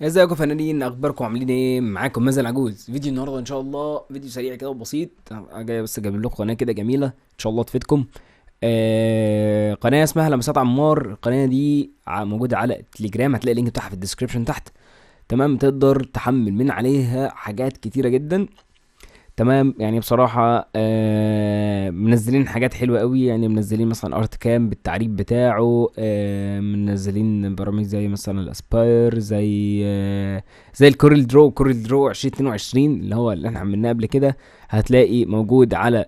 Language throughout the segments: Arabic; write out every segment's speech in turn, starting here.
ازيكم يا فنانين؟ اخباركم عاملين ايه؟ معاكم مازن عجوز. فيديو النهارده ان شاء الله فيديو سريع كده وبسيط. جاي بس جايب لكم قناه كده جميله ان شاء الله تفيدكم. قناه اسمها لمسات عمار. القناه دي موجوده على التليجرام، هتلاقي اللينك بتاعها في الديسكربشن تحت. تمام، تقدر تحمل من عليها حاجات كتيره جدا. تمام، يعني بصراحة منزلين حاجات حلوة قوي، يعني منزلين مثلا ارت كام بالتعريب بتاعه، منزلين برامج زي مثلا الاسباير، زي الكورل درو. كورل درو 2022 اللي هو اللي احنا عملناه قبل كده، هتلاقي موجود على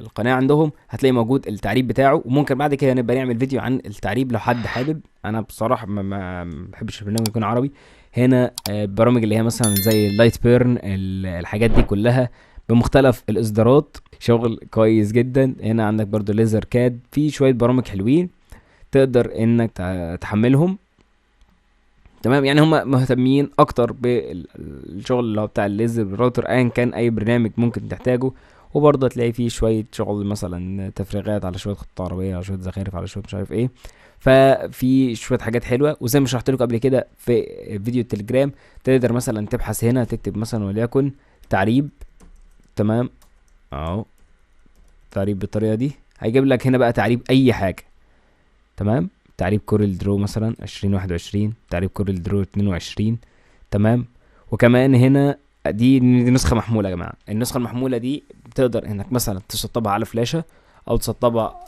القناة عندهم، هتلاقي موجود التعريب بتاعه. وممكن بعد كده نبقى نعمل فيديو عن التعريب لو حد حابب. انا بصراحة ما بحبش البرنامج يكون عربي. هنا برامج اللي هي مثلا زي اللايت بيرن، الحاجات دي كلها بمختلف الاصدارات، شغل كويس جدا. هنا عندك برضو ليزر كاد، في شوية برامج حلوين تقدر انك تحملهم. تمام، يعني هم مهتمين اكتر بالشغل اللي هو بتاع الليزر راوتر، ايا كان اي برنامج ممكن تحتاجه. وبرضه هتلاقي فيه شوية شغل، مثلا تفريغات على شوية خطوط عربية، على شوية زخارف، على شوية مش عارف ايه. ففي شوية حاجات حلوة، وزي ما شرحت لكم قبل كده في فيديو التليجرام، تقدر مثلا تبحث هنا، تكتب مثلا وليكن تعريب. تمام، اهو تعريب بالطريقة دي، هيجيب لك هنا بقى تعريب اي حاجة. تمام، تعريب كورل درو مثلا 2021، تعريب كورل درو 22. تمام، وكمان هنا دي نسخة محمولة يا جماعة. النسخة المحمولة دي بتقدر انك مثلا تسطبها على فلاشة، او تسطبها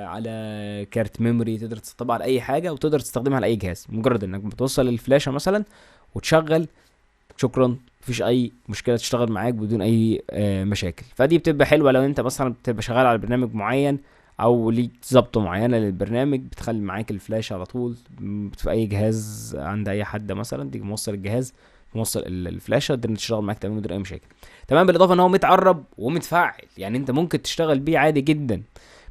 على كارت ميموري، تقدر تسطبها على اي حاجة، وتقدر تستخدمها على اي جهاز. مجرد انك بتوصل الفلاشة مثلا وتشغل، شكرا، مفيش اي مشكله، تشتغل معاك بدون اي مشاكل. فدي بتبقى حلوه لو انت مثلا بتبقى شغال على برنامج معين، او ليك ظبطه معينه للبرنامج، بتخلي معاك الفلاش على طول. في اي جهاز عند اي حد مثلا، تيجي موصل الجهاز، موصل الفلاشه، تقدر تشتغل معاك تمام بدون اي مشاكل. تمام، بالاضافه ان هو متعرب ومتفعل، يعني انت ممكن تشتغل بيه عادي جدا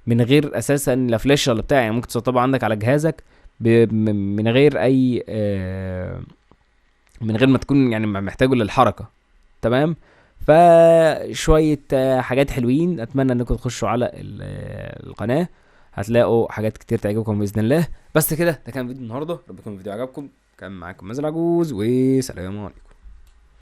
من غير اساسا لا فلاشه ولا بتاع. يعني ممكن تسطبه عندك على جهازك من غير اي من غير ما تكون يعني محتاجه للحركه. تمام، فشويه حاجات حلوين. اتمنى انكم تخشوا على القناه، هتلاقوا حاجات كتير تعجبكم باذن الله. بس كده، ده كان فيديو النهارده، رب يكون الفيديو عجبكم. كان معاكم مازن عجوز، وسلام عليكم.